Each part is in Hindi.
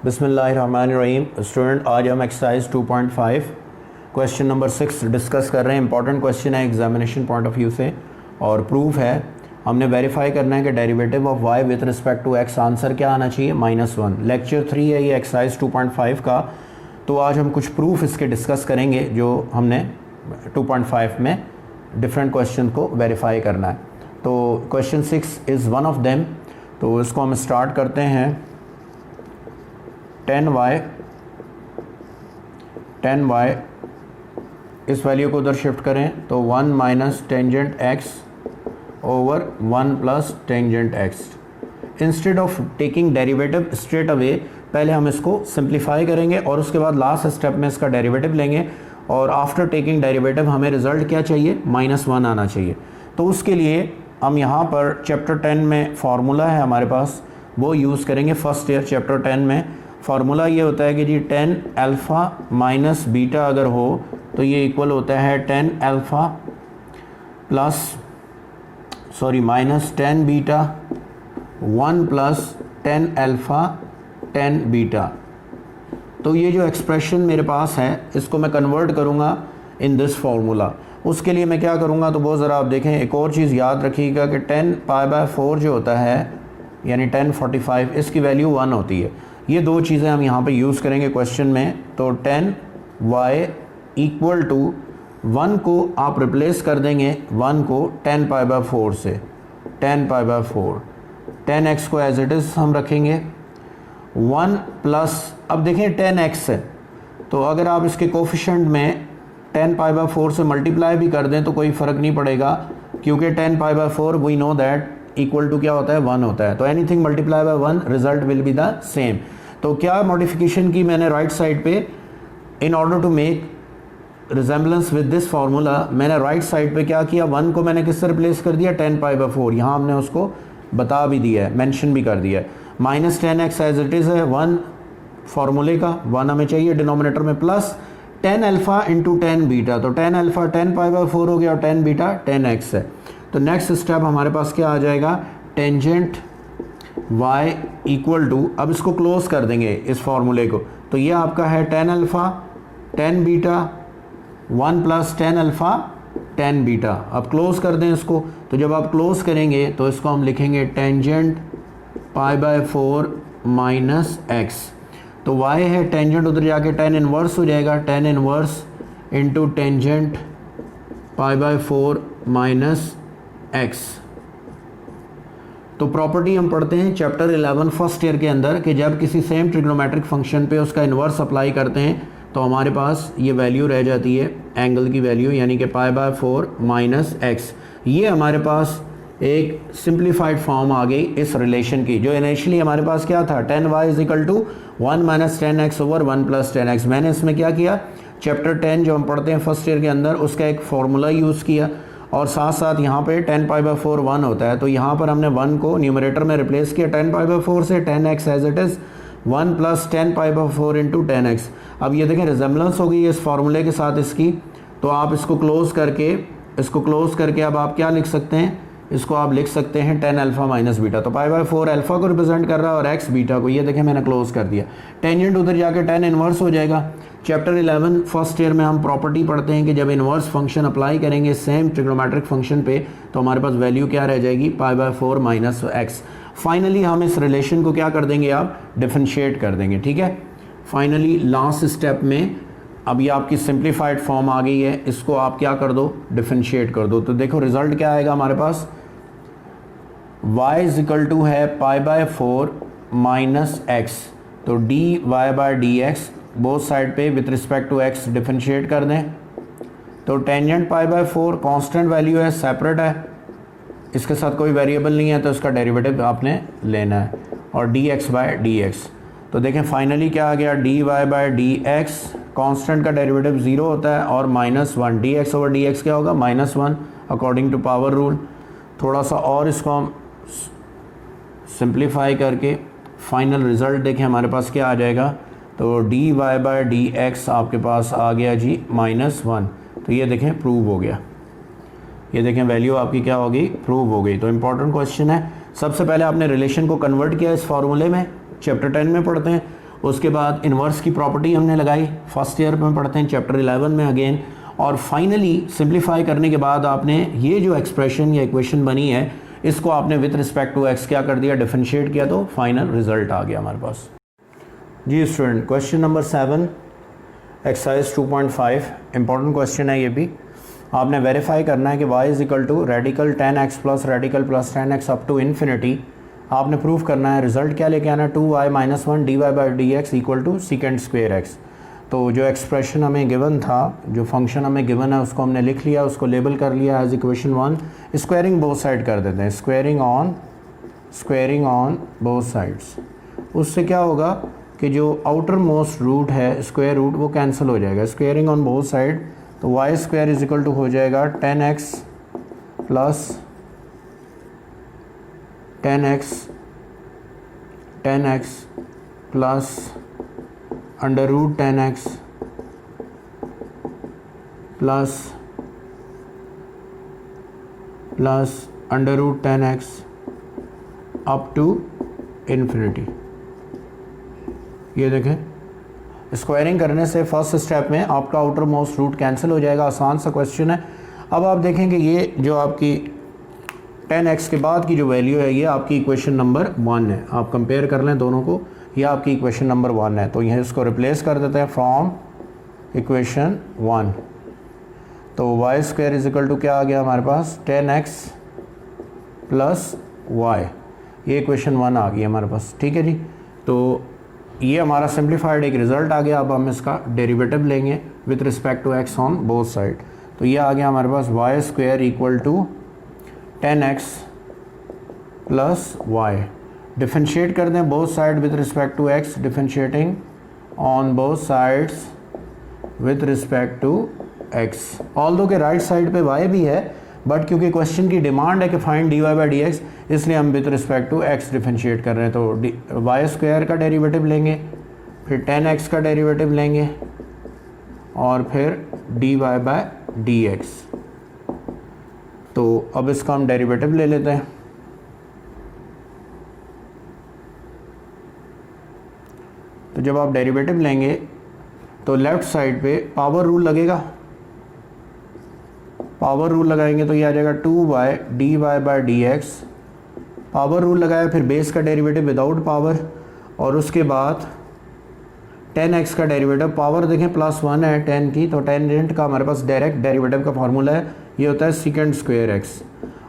बिस्मिल्लाहिर्रहमानिर्रहीम। स्टूडेंट, आज हम एक्सरसाइज 2.5 क्वेश्चन नंबर 6 डिस्कस कर रहे हैं। इंपॉर्टेंट क्वेश्चन है एग्जामिनेशन पॉइंट ऑफ व्यू से और प्रूफ है। हमने वेरीफाई करना है कि derivative of y with respect to x answer क्या आना चाहिए, -1। लेक्चर 3 है ये एक्सरसाइज 2.5 का। तो आज हम कुछ प्रूफ इसके डिस्कस करेंगे जो हमने 2.5 में डिफरेंट क्वेश्चन को वेरीफाई करना है। तो question 6 is one of them. तो इसको हम स्टार्ट करते हैं। 10y इस वैल्यू को उधर शिफ्ट करें तो 1 minus tangent x over 1 plus tangent x। Instead of taking derivative straight away, पहले हम इसको सिंप्लीफाई करेंगे और उसके बाद लास्ट स्टेप में इसका डेरिवेटिव लेंगे और आफ्टर टेकिंग डेरिवेटिव हमें रिजल्ट क्या चाहिए, -1 आना चाहिए। तो उसके लिए हम यहाँ पर चैप्टर 10 में फार्मूला है हमारे पास, वो यूज़ करेंगे। फर्स्ट ईयर चैप्टर 10 में फार्मूला ये होता है कि जी 10 अल्फ़ा माइनस बीटा अगर हो तो ये इक्वल होता है 10 alpha minus 10 beta 1 plus 10 alpha 10 beta. तो ये जो एक्सप्रेशन मेरे पास है इसको मैं कन्वर्ट करूँगा इन दिस फार्मूला। उसके लिए मैं क्या करूँगा, तो बहुत ज़रा आप देखें, एक और चीज़ याद रखिएगा कि 10π/4 जो होता है यानी 1045, इसकी वैल्यू 1 होती है। ये दो चीज़ें हम यहाँ पे यूज़ करेंगे क्वेश्चन में। तो 10y इक्वल टू 1 को आप रिप्लेस कर देंगे, 1 को 10π/4 से, 10π/4। 10x को एज इट इज़ हम रखेंगे 1 प्लस, अब देखें 10x है तो अगर आप इसके कोफिशिएंट में 10π/4 से मल्टीप्लाई भी कर दें तो कोई फ़र्क नहीं पड़ेगा, क्योंकि 10π/4 we know that equal to क्या होता है, 1 होता है। तो anything multiply by 1 result will be the same. तो क्या मॉडिफिकेशन की मैंने राइट साइड पे, in order to make resemblance with this formula, मैंने राइट साइड पे क्या किया, 1 को मैंने किससे रिप्लेस कर दिया, 10π/4। यहाँ हमने उसको बता भी दिया है, मेंशन भी कर दिया है। Minus 10x as it is है 1 फार्मूले का, 1 हमें चाहिए डिनोमिनेटर में, प्लस 10 अल्फ़ा इंटू 10 बीटा। तो 10 अल्फ़ा 10π/4 हो गया और 10 बीटा 10x है। तो नेक्स्ट स्टेप हमारे पास क्या आ जाएगा, टेंजेंट y इक्वल टू, अब इसको क्लोज कर देंगे इस फार्मूले को। तो ये आपका है 10 alpha 10 beta 1 plus 10 alpha 10 beta. अब क्लोज कर दें इसको। तो जब आप क्लोज करेंगे तो इसको हम लिखेंगे टेंजेंट π/4 माइनस x। तो y है टेंजेंट, उधर जाके 10 इनवर्स हो जाएगा, 10 inverse into tangent π/4 minus x। तो प्रॉपर्टी हम पढ़ते हैं चैप्टर 11 फर्स्ट ईयर के अंदर कि जब किसी सेम ट्रिग्नोमेट्रिक फंक्शन पे उसका इन्वर्स अप्लाई करते हैं तो हमारे पास ये वैल्यू रह जाती है, एंगल की वैल्यू, यानी कि π/4 माइनस x। ये हमारे पास एक सिंप्लीफाइड फॉर्म आ गई इस रिलेशन की, जो इनिशियली हमारे पास क्या था, 10y is equal to 1 minus 10x over 1 plus 10x। मैंने इसमें क्या किया, चैप्टर 10 जो हम पढ़ते हैं फर्स्ट ईयर के अंदर, उसका एक फार्मूला यूज़ किया और साथ साथ यहाँ पे 10π/4 1 होता है। तो यहाँ पर हमने 1 को न्यूमरेटर में रिप्लेस किया 10π/4 से, 10x as it is 1 plus 10π/4 into 10x। अब ये देखें रिजेम्बलेंस हो गई है इस फार्मूले के साथ इसकी। तो आप इसको क्लोज करके अब आप क्या लिख सकते हैं, इसको आप लिख सकते हैं 10 अल्फ़ा माइनस बीटा। तो π/4 अल्फ़ा को रिप्रेजेंट कर रहा है और x बीटा को। ये देखें मैंने क्लोज कर दिया। टेंजेंट उधर जाके 10 इनवर्स हो जाएगा। चैप्टर 11 फर्स्ट ईयर में हम प्रॉपर्टी पढ़ते हैं कि जब इन्वर्स फंक्शन अप्लाई करेंगे सेम ट्रिग्नोमेट्रिक फंक्शन पे तो हमारे पास वैल्यू क्या रह जाएगी, π/4 माइनस x। फाइनली हम इस रिलेशन को क्या कर देंगे, आप डिफरेंशिएट कर देंगे, ठीक है। फाइनली लास्ट स्टेप में अब ये आपकी सिंप्लीफाइड फॉर्म आ गई है, इसको आप क्या कर दो, डिफरेंशिएट कर दो। तो देखो रिजल्ट क्या आएगा हमारे पास, y इज इक्वल टू है π/4 माइनस x। तो dy/dx बोथ साइड पे with respect to x differentiate कर दें। तो टेंजेंट π/4 कांस्टेंट वैल्यू है, सेपरेट है, इसके साथ कोई वेरिएबल नहीं है तो इसका डेरिवेटिव आपने लेना है, और dx/dx। तो देखें फाइनली क्या आ गया, dy/dx कांस्टेंट का डेरिवेटिव 0 होता है और -1, dx/dx क्या होगा, -1 अकॉर्डिंग टू पावर रूल। थोड़ा सा और इसको हम सिंप्लीफाई करके फाइनल रिज़ल्ट देखें हमारे पास क्या आ जाएगा। तो dy/dx आपके पास आ गया जी -1। तो ये देखें प्रूव हो गया, ये देखें वैल्यू आपकी क्या होगी, प्रूव हो गई। तो इम्पॉर्टेंट क्वेश्चन है। सबसे पहले आपने रिलेशन को कन्वर्ट किया इस फार्मूले में, चैप्टर 10 में पढ़ते हैं, उसके बाद इन्वर्स की प्रॉपर्टी हमने लगाई, फर्स्ट ईयर में पढ़ते हैं चैप्टर 11 में अगेन। और फाइनली सिंप्लीफाई करने के बाद आपने ये जो एक्सप्रेशन या इक्वेशन बनी है इसको आपने विथ रिस्पेक्ट टू एक्स क्या कर दिया, डिफरेंशिएट किया, तो फाइनल रिजल्ट आ गया हमारे पास। जी student, question number 7 exercise 2.5 important question है। ये भी आपने वेरीफाई करना है कि y is equal to radical 10x plus radical plus 10x up to infinity. आपने प्रूव करना है, रिजल्ट क्या लेके आना है, 2y minus 1 dy by D x equal to secant square X. तो जो एक्सप्रेशन हमें गिवन था, जो फंक्शन हमें गिवन है उसको हमने लिख लिया, उसको लेबल कर लिया as equation 1। Squaring both side कर देते हैं, स्क्वायरिंग ऑन बोथ साइड्स। उससे क्या होगा कि जो आउटर मोस्ट रूट है स्क्वायर रूट वो कैंसिल हो जाएगा। स्क्वायरिंग ऑन बोथ साइड, तो y square is equal to हो जाएगा 10x plus 10x plus under root 10x plus under root 10x up to infinity. ये देखें, स्क्वायरिंग करने से फर्स्ट स्टेप में आपका आउटर मोस्ट रूट कैंसिल हो जाएगा। आसान सा क्वेश्चन है। अब आप देखें कि ये जो आपकी 10x के बाद की जो वैल्यू है ये आपकी इक्वेशन नंबर 1 है। आप कंपेयर कर लें दोनों को, ये आपकी इक्वेशन नंबर 1 है। तो यह इसको रिप्लेस कर देते हैं फ्रॉम इक्वेशन 1। तो y square is equal to क्या आ गया हमारे पास, 10x प्लस वाई। ये इक्वेशन 1 आ गई हमारे पास, ठीक है जी। तो ये हमारा सिंप्लीफाइड एक रिज़ल्ट आ गया। अब हम इसका डेरिवेटिव लेंगे with respect to x on both side. तो ये आ गया हमारे पास Y square equal to 10x plus Y. Differentiate कर दें both side with respect to x, differentiating on both sides with respect to x। Although के राइट साइड पे y भी है, बट क्योंकि क्वेश्चन की डिमांड है कि find dy by D x, इसलिए हम with respect to x differentiate कर रहे हैं। तो वाई स्क्वायर का डेरिवेटिव लेंगे, फिर 10x का डेरिवेटिव लेंगे और फिर dy बाई डी एक्स। तो अब इसका हम डेरिवेटिव ले लेते हैं। तो जब आप डेरिवेटिव लेंगे तो लेफ्ट साइड पे पावर रूल लगेगा। पावर रूल लगाएंगे तो ये आ जाएगा 2y dy by D x. Power rule लगाया, फिर बेस का डेरिवेटिव विदाउट पावर, और उसके बाद 10x का डेरिवेटिव। पावर देखें +1 है 10 की, तो टेंजेंट का हमारे पास डायरेक्ट डेरिवेटिव का फार्मूला है, ये होता है सेकंड स्क्वायर x।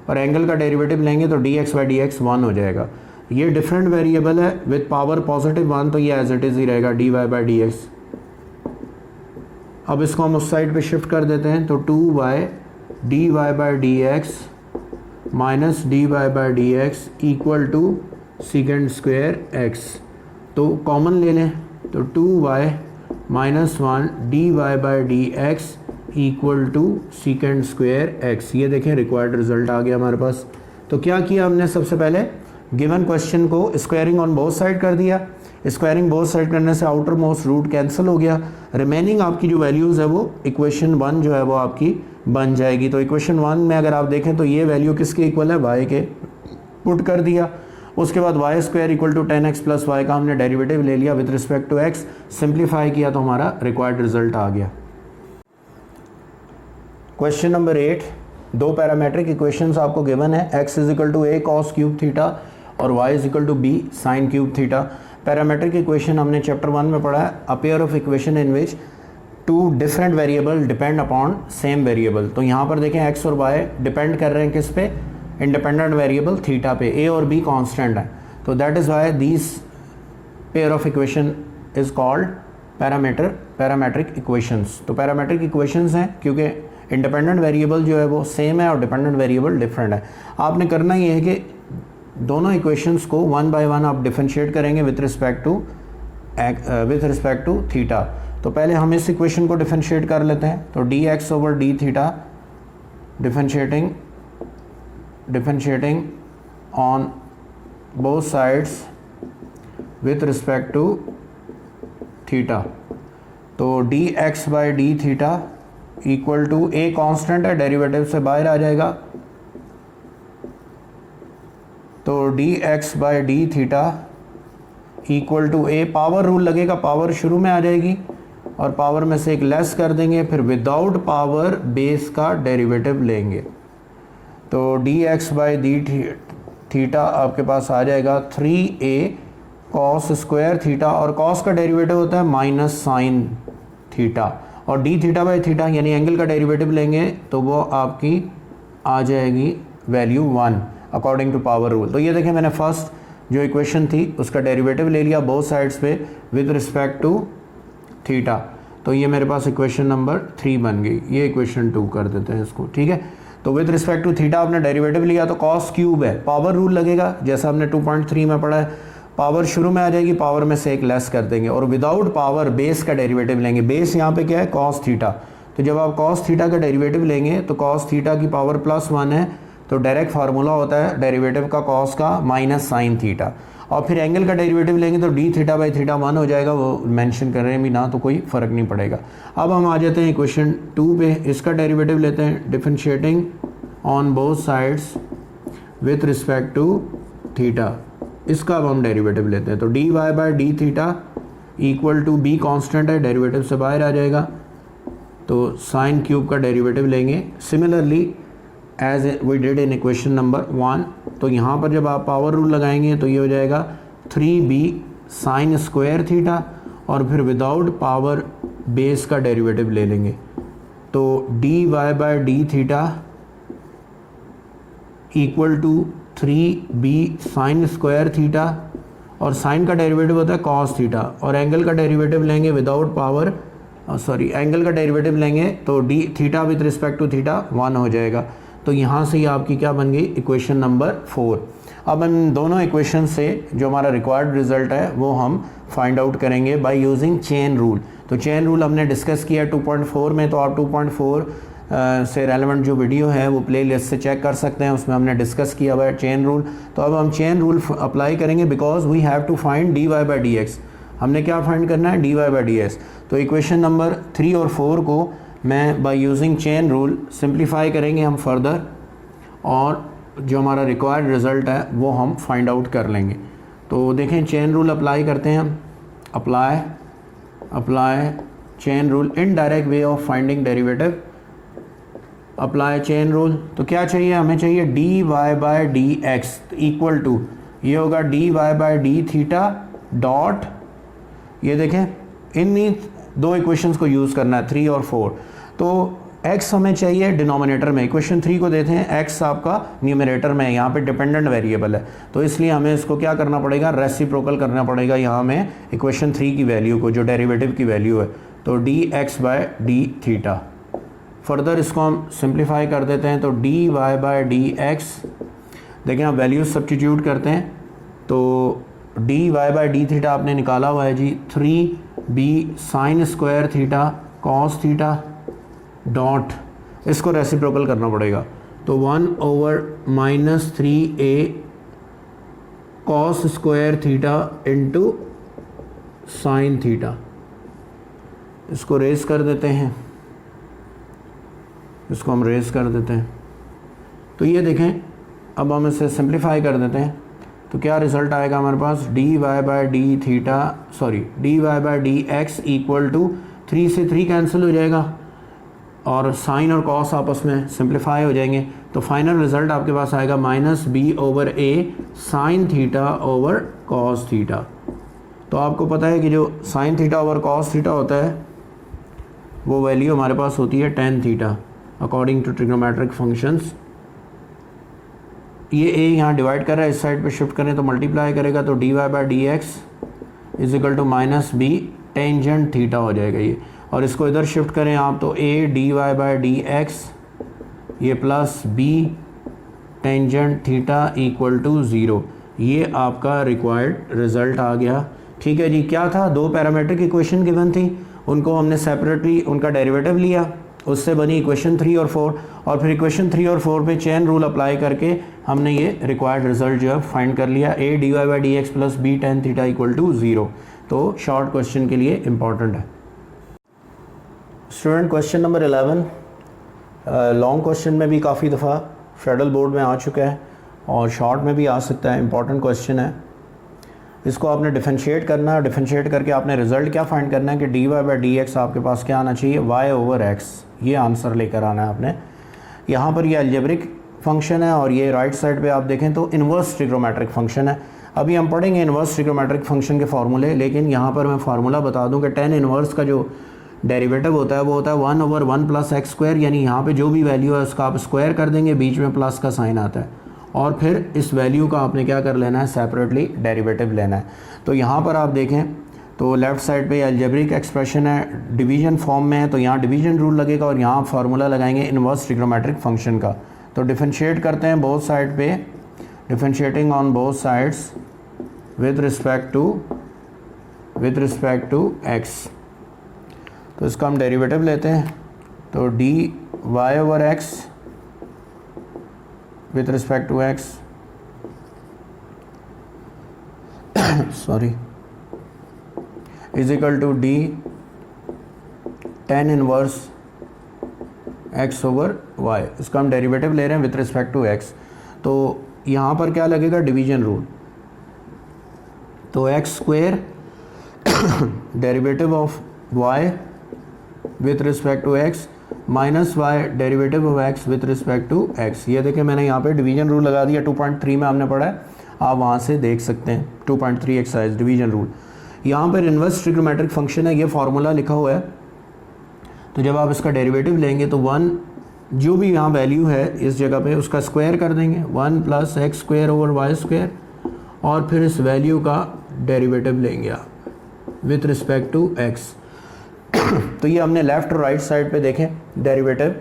और एंगल का डेरिवेटिव लेंगे तो dx बाई डी एक्स 1 हो जाएगा। ये डिफरेंट वेरिएबल है, विद पावर +1 तो ये एज इट इज़ ही रहेगा dy बाई डी एक्स। अब इसको हम उस साइड पे शिफ्ट कर देते हैं, तो 2y dy by D x minus dy by D x equal to second square x। तो कॉमन ले लें, तो 2y minus 1 dy by D x equal to second square x। ये देखें रिक्वायर्ड रिजल्ट आ गया हमारे पास। तो क्या किया हमने, सबसे पहले गिवन क्वेश्चन को स्क्वायरिंग ऑन बोथ साइड कर दिया। स्क्वायरिंग बोथ साइड करने से आउटर मोस्ट रूट कैंसिल हो गया। रिमेनिंग आपकी जो वैल्यूज़ है वो इक्वेशन 1 जो है वो आपकी बन जाएगी। तो इक्वेशन 1 में अगर आप देखें तो ये वैल्यू किसके इक्वल है, y के, पुट कर दिया। उसके बाद y square equal to 10x plus y का हमने डेरिवेटिव ले लिया with respect to x, simplify किया तो हमारा रिक्वायर्ड रिजल्ट आ गया। क्वेश्चन नंबर 8, दो पैरामेट्रिक इक्वेशंस आपको गिवन है, x इज इक्वल टू a cos क्यूब थीटा और y is equal to b sine cube theta. Parametric equation हमने चैप्टर 1 में पढ़ा है, a pair of equation in which two different variable depend upon same variable. तो यहाँ पर देखें x और y डिपेंड कर रहे हैं किस पे, इंडिपेंडेंट वेरिएबल थीटा पे, a और b कांस्टेंट है। तो that is why this pair of equation is called parametric equations. तो पैरामेट्रिक इक्वेशंस हैं क्योंकि इंडिपेंडेंट वेरिएबल जो है वो सेम है और डिपेंडेंट वेरिएबल डिफरेंट है। आपने करना ये है कि दोनों इक्वेशंस को 1 बाय 1 आप डिफरेंशिएट करेंगे विथ रिस्पेक्ट टू थीटा। तो पहले हम इस इक्वेशन को डिफरेंशिएट कर लेते हैं। तो D x over D theta differentiating on both sides with respect to theta. तो D x by D theta equal to a constant है, डेरिवेटिव से बाहर आ जाएगा। तो D x by D theta equal to A, power rule लगेगा, पावर शुरू में आ जाएगी और पावर में से एक लेस कर देंगे, फिर विदाउट पावर बेस का डेरिवेटिव लेंगे। तो D x by D theta आपके पास आ जाएगा 3a कॉस स्क्वायर थीटा, और कॉस का डेरिवेटिव होता है माइनस साइन थीटा, और डी थीटा बाई थीटा यानी एंगल का डेरिवेटिव लेंगे तो वो आपकी आ जाएगी value 1 according to power rule. तो ये देखें मैंने फर्स्ट जो इक्वेशन थी उसका डेरिवेटिव ले लिया बोथ साइड्स पे विद रिस्पेक्ट टू थीटा, तो ये मेरे पास इक्वेशन नंबर 3 बन गई। ये इक्वेशन 2 कर देते हैं इसको, ठीक है। तो विद रिस्पेक्ट टू थीटा आपने डेरिवेटिव लिया तो कॉस क्यूब है, पावर रूल लगेगा जैसा हमने 2.3 में पढ़ा है, पावर शुरू में आ जाएगी, पावर में से एक लेस कर देंगे, और विदाउट पावर बेस का डेरिवेटिव लेंगे। बेस यहाँ पे क्या है, कॉस थीटा, तो जब आप कॉस थीटा का डेरिवेटिव लेंगे तो कॉस थीटा की पावर +1 है, तो डायरेक्ट फार्मूला होता है डेरिवेटिव का कॉस का माइनस साइन थीटा, और फिर एंगल का डेरिवेटिव लेंगे तो डी थीटा बाई थीटा 1 हो जाएगा, वो मेंशन कर रहे हैं भी ना तो कोई फ़र्क नहीं पड़ेगा। अब हम आ जाते हैं इक्वेशन 2 पे, इसका डेरिवेटिव लेते हैं, differentiating on both sides with respect to theta, इसका अब हम डेरिवेटिव लेते हैं। तो D Y by D theta equal to b constant है, डेरिवेटिव से बाहर आ जाएगा, तो साइन क्यूब का डेरिवेटिव लेंगे similarly as we did in equation number 1। तो यहाँ पर जब आप पावर रूल लगाएंगे तो ये हो जाएगा 3b साइन स्क्वायर थीटा, और फिर विदाउट पावर बेस का डेरिवेटिव ले लेंगे, तो D Y by D theta equal to 3b sine square theta, और साइन का डेरिवेटिव होता है कॉस थीटा, और एंगल का डेरिवेटिव लेंगे विदाउट पावर एंगल का डेरिवेटिव लेंगे तो d theta with respect to theta 1 हो जाएगा। तो यहाँ से ही आपकी क्या बन गई, इक्वेशन नंबर 4। अब इन दोनों इक्वेशन से जो हमारा रिक्वायर्ड रिजल्ट है वो हम फाइंड आउट करेंगे बाय यूजिंग चेन रूल। तो चेन रूल हमने डिस्कस किया 2.4 में, तो आप 2.4 से रेलेवेंट जो वीडियो है वो प्लेलिस्ट से चेक कर सकते हैं, उसमें हमने डिस्कस किया हुआ है चेन रूल। तो अब हम चेन रूल अप्लाई करेंगे because we have to find d Y by D x. हमने क्या फाइंड करना है, d Y by D x. तो इक्वेशन नंबर 3 और 4 को मैं by using chain rule simplify करेंगे हम फर्दर, और जो हमारा रिक्वायर्ड रिज़ल्ट है वो हम फाइंड आउट कर लेंगे। तो देखें चेन रूल अप्लाई करते हैं हम, apply chain rule, indirect way of finding derivative, apply chain rule. तो क्या चाहिए, हमें चाहिए d Y by D x equal to, ये होगा d Y by D theta dot, ये देखें इन्हीं दो इक्वेशंस को यूज़ करना है 3 और 4। तो x हमें चाहिए डिनोमिनेटर में, इक्वेशन 3 को देते हैं x आपका न्यूमरेटर में, यहाँ पे डिपेंडेंट वेरिएबल है, तो इसलिए हमें इसको क्या करना पड़ेगा, रेसिप्रोकल करना पड़ेगा यहाँ में इक्वेशन 3 की वैल्यू को, जो डेरिवेटिव की वैल्यू है, तो D x by D theta. Further इसको हम सिंप्लीफाई कर देते हैं, तो D Y by D x, देखें आप वैल्यूज सब्स्टिट्यूट करते हैं, तो D Y by D theta आपने निकाला हुआ है जी 3b sine square theta cos theta dot, इसको रेसिप्रोकल करना पड़ेगा, तो 1/-3a cos square theta into sine theta, इसको रेस कर देते हैं, इसको हम रेस कर देते हैं। तो ये देखें अब हम इसे सिंप्लीफाई कर देते हैं, तो क्या रिज़ल्ट आएगा हमारे पास, D Y by D theta D Y by D x equal to 3 से 3 कैंसिल हो जाएगा, और साइन और कॉस आपस में सिंप्लीफाई हो जाएंगे, तो फाइनल रिज़ल्ट आपके पास आएगा -b/a sine theta over cos theta. तो आपको पता है कि जो sine theta over cos theta होता है वो वैल्यू हमारे पास होती है tan theta according to trigonometric functions. ये a यहाँ डिवाइड कर रहा है, इस साइड पे शिफ्ट करें तो मल्टीप्लाई करेगा, तो D Y by D x is equal to -b tangent theta हो जाएगा ये, और इसको इधर शिफ्ट करें आप तो a D Y by D x ये plus b tangent theta equal to 0, ये आपका रिक्वायर्ड रिज़ल्ट आ गया। ठीक है जी, क्या था, दो पैरामीट्रिक इक्वेशन गिवन थी, उनको हमने सेपरेटली उनका डेरिवेटिव लिया, उससे बनी इक्वेशन 3 और 4, और फिर इक्वेशन 3 और 4 पे चेन रूल अप्लाई करके हमने ये रिक्वायर्ड रिजल्ट जो है फाइंड कर लिया, a D Y by D x plus b tan theta equal to 0। तो शॉर्ट क्वेश्चन के लिए इम्पॉर्टेंट है। Student question number 11 long question में भी काफ़ी दफ़ा फेडरल बोर्ड में आ चुका है और शॉर्ट में भी आ सकता है, इम्पॉर्टेंट क्वेश्चन है। इसको आपने डिफरेंशिएट करना है, डिफरेंशिएट करके आपने रिजल्ट क्या फाइंड करना है कि d Y by D x आपके पास क्या आना चाहिए, वाई ओवर एक्स, ये आंसर लेकर आना है आपने। यहाँ पर ये अलजेब्रिक फंक्शन है और ये राइट साइड पे आप देखें तो इन्वर्स ट्रिग्नोमेट्रिक फंक्शन है। अभी हम पढ़ेंगे इन्वर्स ट्रिग्नोमेट्रिक फंक्शन के फार्मूले, लेकिन यहाँ पर मैं फार्मूला बता दूँ कि टेन इन्वर्स का जो डेरिवेटिव होता है वो होता है 1/1 प्लस एक्स स्क्वायर, यानी यहाँ पे जो भी वैल्यू है उसका आप स्क्वायर कर देंगे, बीच में प्लस का साइन आता है, और फिर इस वैल्यू का आपने क्या कर लेना है, सेपरेटली डेरिवेटिव लेना है। तो यहाँ पर आप देखें तो लेफ़्ट साइड पे अलजेब्रिक एक्सप्रेशन है, डिवीजन फॉर्म में है, तो यहाँ डिवीजन रूल लगेगा और यहाँ फार्मूला लगाएंगे इन्वर्स ट्रिग्नोमेट्रिक फंक्शन का। तो डिफरेंशिएट करते हैं बोथ साइड पे, differentiating on both sides with respect to x. तो इसका हम डेरिवेटिव लेते हैं, तो D y over x with respect to x sorry is equal to d tan inverse x over y. इसका हम डेरिवेटिव ले रहे हैं विथ रिस्पेक्ट टू एक्स। तो यहाँ पर क्या लगेगा, डिवीजन रूल। तो x square derivative of y with respect to x minus y derivative of x with respect to x. ये देखें मैंने यहाँ पे डिवीजन रूल लगा दिया, 2.3 में हमने पढ़ा है, आप वहाँ से देख सकते हैं 2.3 एक्सरसाइज डिवीजन रूल। यहाँ पर इन्वर्स ट्रिग्नोमेट्रिक फंक्शन है, ये फार्मूला लिखा हुआ है। तो जब आप इसका डेरिवेटिव लेंगे तो 1 जो भी यहाँ वैल्यू है इस जगह पे उसका स्क्वायर कर देंगे, 1 plus x square over Y square, और फिर इस वैल्यू का डेरिवेटिव लेंगे आप विथ रिस्पेक्ट टू एक्स। तो ये हमने लेफ़्ट और राइट साइड पे देखें डेरिवेटिव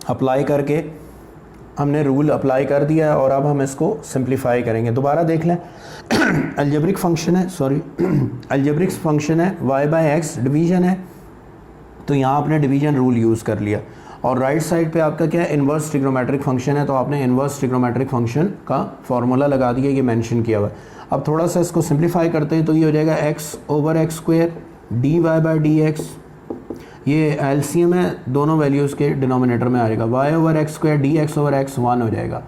अप्लाई करके हमने रूल अप्लाई कर दिया है, और अब हम इसको सिंप्लीफाई करेंगे। दोबारा देख लें, अलजेब्रिक फंक्शन है, अलजेब्रिक फंक्शन है, वाई बाय एक्स डिवीजन है, तो यहाँ आपने डिवीजन रूल यूज़ कर लिया। और राइट साइड पे आपका क्या है, इन्वर्स ट्रिग्नोमेट्रिक फंक्शन है, तो आपने इन्वर्स ट्रिग्नोमेट्रिक फंक्शन का फॉर्मूला लगा दिया, ये मेंशन किया हुआ है। अब थोड़ा सा इसको सिंप्लीफाई करते हैं, तो ये हो जाएगा x over x square d Y by D x, ये एलसीएम है दोनों वैल्यूज़ के डिनोमिनेटर में आएगा, y over x square d x over x 1 हो जाएगा।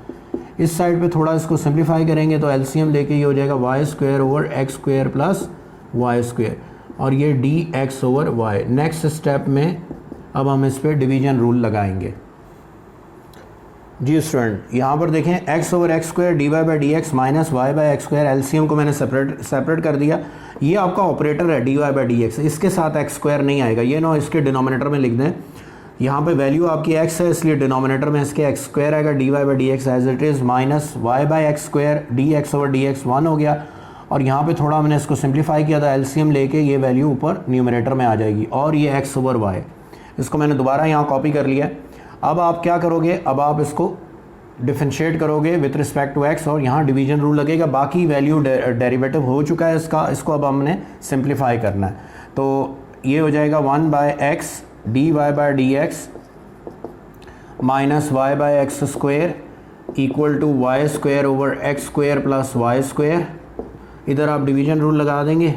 इस साइड पे थोड़ा इसको सिंप्लीफाई करेंगे तो एलसीएम लेके ये हो जाएगा y square over x square plus Y square, और ये d x over y. Next step में अब हम इस पर डिवीजन रूल लगाएंगे। जी स्टूडेंट, यहाँ पर देखें x over x square d Y by D x minus Y by x square, LCM को मैंने सेपरेट कर दिया। ये आपका ऑपरेटर है d Y by D x, इसके साथ एक्स स्क्वायर नहीं आएगा, ये ना इसके डिनोमिनेटर में लिख दें। यहाँ पे वैल्यू आपकी एक्स है, इसलिए डिनोमिनेटर में इसके एक्स स्क्वायर आएगा, d Y by D x as it is minus Y by x square d x over D x 1 हो गया। और यहाँ पे थोड़ा हमने इसको सिंप्लीफाई किया था, एलसीएम लेके ये वैल्यू ऊपर न्यूमरेटर में आ जाएगी, और ये एक्स ओवर वाई, इसको मैंने दोबारा यहाँ कॉपी कर लिया। अब आप क्या करोगे, अब आप इसको डिफरेंशिएट करोगे विथ रिस्पेक्ट टू एक्स, और यहाँ डिवीजन रूल लगेगा। बाकी वैल्यू डेरिवेटिव हो चुका है इसका, इसको अब हमने सिंप्लीफाई करना है। तो ये हो जाएगा 1 by x D Y by D x minus Y by x square equal to y square over x square plus Y square. इधर आप डिवीजन रूल लगा देंगे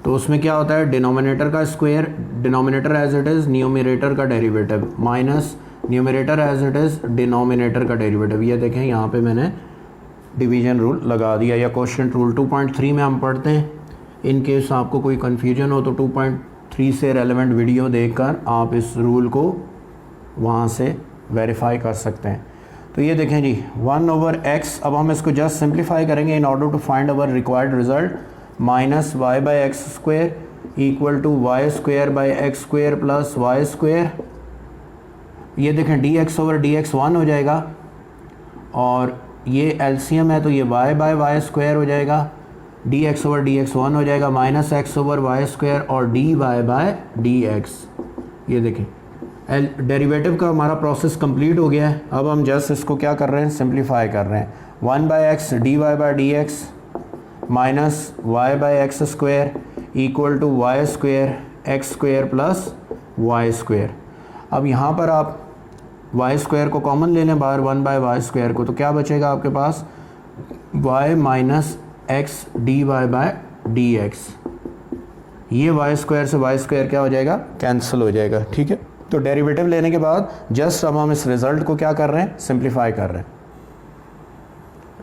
तो उसमें क्या होता है, डिनोमिनेटर का square, denominator as it is numerator का derivative minus numerator as it is denominator का डेरिवेटिव। ये देखें यहाँ पे मैंने डिवीजन रूल लगा दिया, या क्वेश्चन रूल 2.3 में हम पढ़ते हैं। इन केस आपको कोई कन्फ्यूजन हो तो 2.3 से रेलेवेंट वीडियो देखकर आप इस रूल को वहाँ से वेरीफाई कर सकते हैं। तो ये देखें जी 1 ओवर एक्स, अब हम इसको जस्ट सिंप्लीफाई करेंगे in order to find our required result, minus Y by x square equal to y square by x square plus Y square. ये देखें D x over D x 1 हो जाएगा, और ये एलसीएम है तो ये वाई बाय वाई स्क्वायर हो जाएगा, D x over D x 1 हो जाएगा, minus x over Y square और D Y by D x. ये देखें डेरिवेटिव का हमारा प्रोसेस कंप्लीट हो गया है। अब हम जस्ट इसको क्या कर रहे हैं, सिंप्लीफाई कर रहे हैं। 1 by x D Y by D x minus y by x square equal to y square x square plus Y square. अब यहाँ पर आप वाई स्क्वायर को कॉमन ले लें बाहर, 1 बाय वाई स्क्वायर को, तो क्या बचेगा आपके पास, Y minus X D Y by D x. ये वाई स्क्वायर से वाई स्क्वायर क्या हो जाएगा, कैंसिल हो जाएगा। ठीक है, तो डेरिवेटिव लेने के बाद जस्ट अब हम इस रिज़ल्ट को क्या कर रहे हैं, सिंप्लीफाई कर रहे हैं।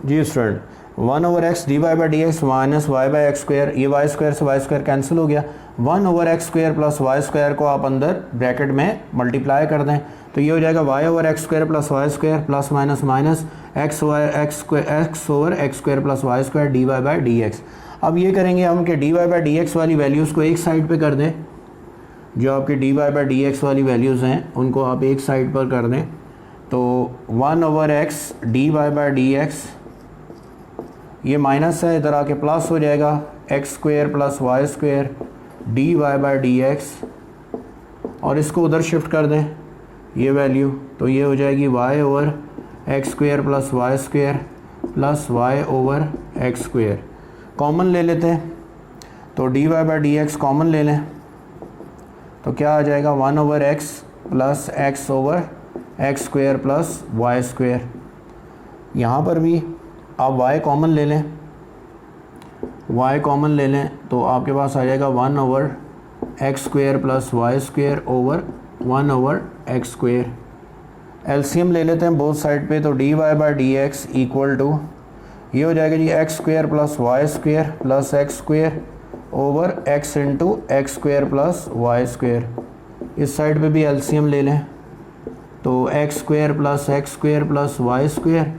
जी student, one over x D Y by D x minus Y by x square, ये वाई स्क्वायर से वाई स्क्वायर कैंसिल हो गया, one over x square plus Y square को आप अंदर ब्रैकेट में मल्टीप्लाई कर दें तो ये हो जाएगा y over x square plus Y square plus minus minus x over x square plus Y square d Y by D x. अब ये करेंगे हम कि d Y by D x वाली वैल्यूज़ को एक साइड पे कर दें, जो आपके d Y by D x वाली वैल्यूज़ हैं उनको आप एक साइड पर कर दें। तो one over x D Y by D x, ये माइनस है इधर आके प्लस हो जाएगा x square plus Y square d Y by D x, और इसको उधर शिफ्ट कर दें ये वैल्यू, तो ये हो जाएगी y over x square plus Y square plus y over x square. Common ले लेते हैं तो D Y by D x common ले लें तो क्या आ जाएगा one over x plus x over x square plus Y square. यहाँ पर भी आप वाई कॉमन ले लें, वाई कॉमन ले लें तो आपके पास आ जाएगा one over x square plus Y square over one over x square. LCM ले लेते हैं बोथ साइड पे, तो D Y by D x equal to ये हो जाएगा जी X square plus Y square plus x square over X into X square plus Y square. इस साइड पे भी एलसीएम ले लें तो X square plus Y square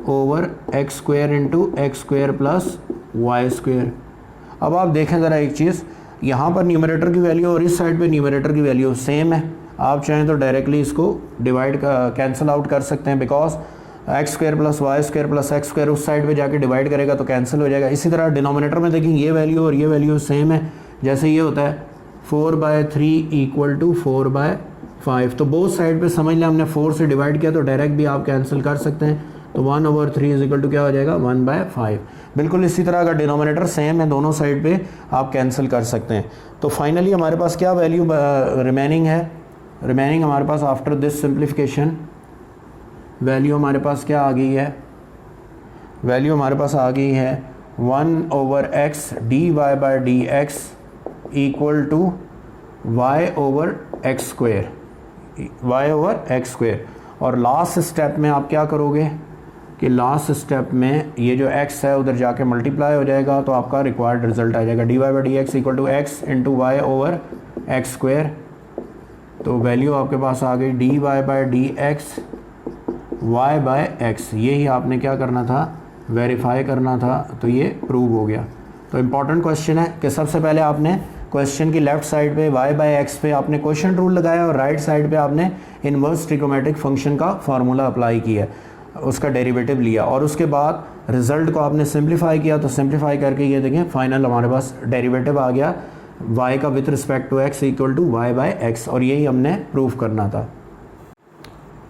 over x square into X square plus Y square. अब आप देखें ज़रा एक चीज़, यहाँ पर न्यूमरेटर की वैल्यू और इस साइड पे न्यूमरेटर की वैल्यू सेम है। आप चाहें तो डायरेक्टली इसको डिवाइड कैंसिल आउट कर सकते हैं, because x square plus Y square plus x square उस साइड पे जाके डिवाइड करेगा तो कैंसिल हो जाएगा। इसी तरह डिनोमिनेटर में देखें ये वैल्यू और ये वैल्यू सेम है, जैसे ये होता है 4/3 इक्वल टू 4/5, तो बोथ साइड पे समझ लें हमने 4 से डिवाइड किया तो डायरेक्ट भी आप कैंसिल कर सकते हैं, तो 1/3 इज इक्वल टू क्या हो जाएगा 1/5। बिल्कुल इसी तरह अगर डिनोमिनेटर सेम है दोनों साइड पे आप कैंसिल कर सकते हैं। तो फाइनली हमारे पास क्या वैल्यू रिमेनिंग है, रिमेनिंग हमारे पास आफ्टर दिस सिंप्लीफिकेशन वैल्यू हमारे पास क्या आ गई है, वैल्यू हमारे पास आ गई है 1 over x D Y by D x equal to y over x square, y over x square. और लास्ट स्टेप में आप क्या करोगे कि लास्ट स्टेप में ये जो x है उधर जाके मल्टीप्लाई हो जाएगा तो आपका रिक्वायर्ड रिजल्ट आ जाएगा d Y by D x equal to x into y over x square. तो वैल्यू आपके पास आ गई d Y by D x y by x. यही आपने क्या करना था, वेरीफाई करना था, तो ये प्रूव हो गया। तो इम्पॉर्टेंट क्वेश्चन है कि सबसे पहले आपने क्वेश्चन की लेफ्ट साइड पे y बाई एक्स पे आपने क्वेश्चन रूल लगाया और राइट साइड पे आपने इन्वर्स ट्रिग्नोमेट्रिक फंक्शन का फार्मूला अप्लाई किया, उसका डेरिवेटिव लिया, और उसके बाद रिजल्ट को आपने सिंप्लीफाई किया। तो सिंप्लीफाई करके ये देखें फाइनल हमारे पास डेरिवेटिव आ गया y का with respect to x equal to y by x, और यही हमने प्रूव करना था।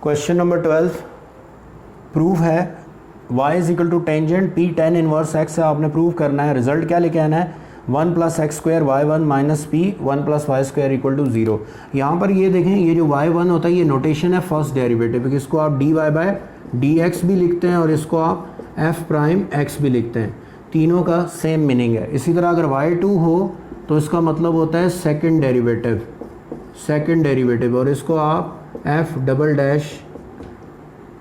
क्वेश्चन नंबर 12 प्रूफ है y is equal to tangent p tan inverse x से आपने प्रूव करना है। रिजल्ट क्या लेके आना है 1 plus x square y one minus p 1 plus Y square equal to 0। यहाँ पर ये देखें ये जो y1 होता है ये नोटेशन है फर्स्ट डेरिवेटिव, इसको आप d Y by D x भी लिखते हैं और इसको आप एफ प्राइम एक्स भी लिखते हैं, तीनों का सेम मीनिंग है। इसी तरह अगर y2 हो तो इसका मतलब होता है सेकंड डेरिवेटिव, और इसको आप F double dash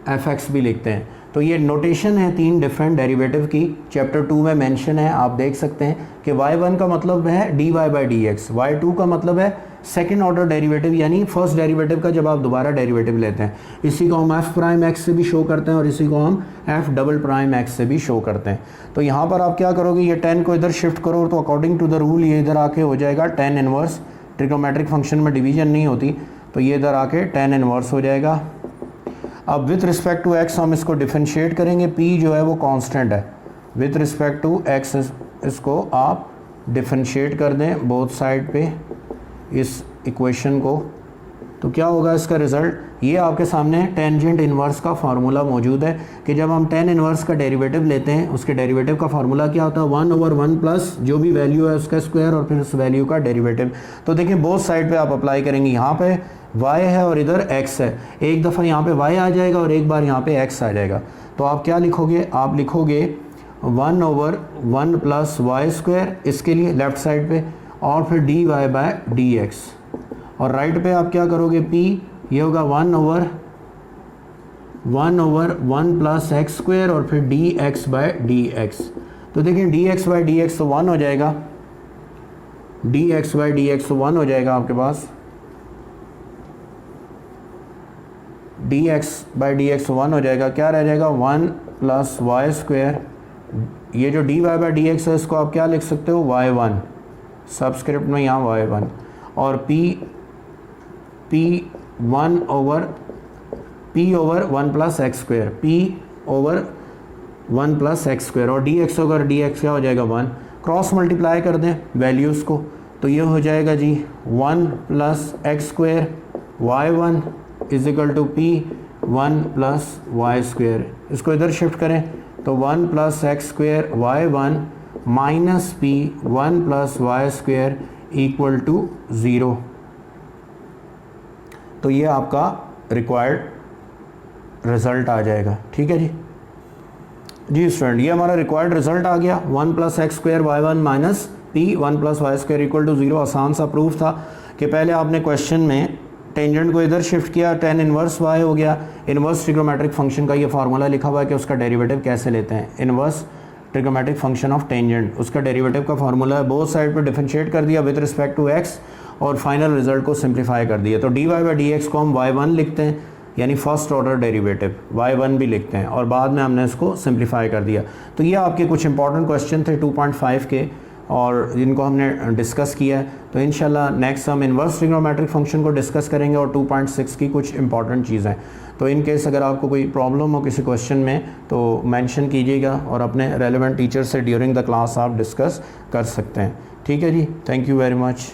F x भी लिखते हैं। तो ये नोटेशन है 3 डिफरेंट डेरिवेटिव की, चैप्टर 2 में मेंशन है, आप देख सकते हैं कि y1 का मतलब है d Y by D x, y2 का मतलब है सेकंड ऑर्डर डेरिवेटिव यानी फर्स्ट डेरिवेटिव का जब आप दोबारा डेरिवेटिव लेते हैं। इसी को हम एफ प्राइम एक्स से भी शो करते हैं और इसी को हम एफ डबल प्राइम एक्स से भी शो करते हैं। तो यहाँ पर आप क्या करोगे, ये 10 को इधर शिफ्ट करो तो अकॉर्डिंग टू द रूल ये इधर आके हो जाएगा tan इनवर्स, ट्रिग्नोमेट्रिक फंक्शन में डिवीजन नहीं होती तो ये इधर आके tan इनवर्स हो जाएगा। अब विथ रिस्पेक्ट टू x हम इसको डिफरेंशिएट करेंगे, p जो है वो कांस्टेंट है, विथ रिस्पेक्ट टू x इसको आप डिफरेंशिएट कर दें बोथ साइड पे इस इक्वेशन को, तो क्या होगा इसका रिज़ल्ट, ये आपके सामने टेंजेंट इन्वर्स का फार्मूला मौजूद है कि जब हम tan इन्वर्स का डेरिवेटिव लेते हैं उसके डेरिवेटिव का फार्मूला क्या होता है 1/1 प्लस जो भी वैल्यू है उसका स्क्वायर और फिर उस वैल्यू का डेरिवेटिव। तो देखिए बोथ साइड पे आप अप्लाई करेंगे, यहाँ पे y है और इधर x है, एक दफ़ा यहाँ पे y आ जाएगा और एक बार यहाँ पे x आ जाएगा। तो आप क्या लिखोगे, आप लिखोगे 1/1 प्लस वाई स्क्वायर इसके लिए लेफ़्ट साइड पे, और फिर d Y by D x, और राइट पे आप क्या करोगे p, ये होगा 1/1 1 ओवर 1 प्लस एक्स स्क्वायर और फिर D x by D x. तो देखें D x by D x तो 1 हो जाएगा, D x by D x तो 1 हो जाएगा आपके पास, D x by D x 1 हो जाएगा। क्या रह जाएगा 1 प्लस वाई स्क्वायर, ये जो d Y by D x है इसको आप क्या लिख सकते हो y1, सबस्क्रिप्ट में यहाँ y1, और p 1 over 1 plus x square, p over 1 plus x square, और D x over D X क्या हो जाएगा 1। क्रॉस मल्टीप्लाई कर दें वैल्यूज़ को तो ये हो जाएगा जी 1 plus x square y1 is equal to p 1 plus Y square. इसको इधर शिफ्ट करें तो 1 plus x square y1 minus p 1 plus Y square equal to 0। तो ये आपका रिक्वायर्ड रिज़ल्ट आ जाएगा। ठीक है जी स्टूडेंट, ये हमारा रिक्वायर्ड रिजल्ट आ गया 1 plus x square y1 minus p 1 plus Y square equal to 0। आसान सा प्रूफ था कि पहले आपने क्वेश्चन में टेंजेंट को इधर शिफ्ट किया, tan इनवर्स y हो गया। इनवर्स ट्रिग्नोमेट्रिक फंक्शन का ये फार्मूला लिखा हुआ है कि उसका डेरिवेटिव कैसे लेते हैं। Inverse trigonometric function of tangent, उसका डेरिवेटिव का फार्मूला है, बोथ साइड पर डिफरेंशिएट कर दिया विद रिस्पेक्ट टू x और फाइनल रिजल्ट को सिंप्लीफाई कर दिया। तो dy बाई डी एक्स को हम y1 लिखते हैं, यानी फर्स्ट ऑर्डर डेरिवेटिव y1 भी लिखते हैं, और बाद में हमने इसको सिंप्लीफाई कर दिया। तो ये आपके कुछ इंपॉर्टेंट क्वेश्चन थे 2.5 के, और जिनको हमने डिस्कस किया है। तो इंशाल्लाह नेक्स्ट हम इन्वर्स ट्रिग्नोमेट्रिक फंक्शन को डिस्कस करेंगे और 2.6 की कुछ इंपॉर्टेंट चीज़ें। तो इन केस अगर आपको कोई प्रॉब्लम हो किसी क्वेश्चन में तो मेंशन कीजिएगा और अपने रेलेवेंट टीचर से ड्यूरिंग द क्लास आप डिस्कस कर सकते हैं। ठीक है जी, थैंक यू वेरी मच।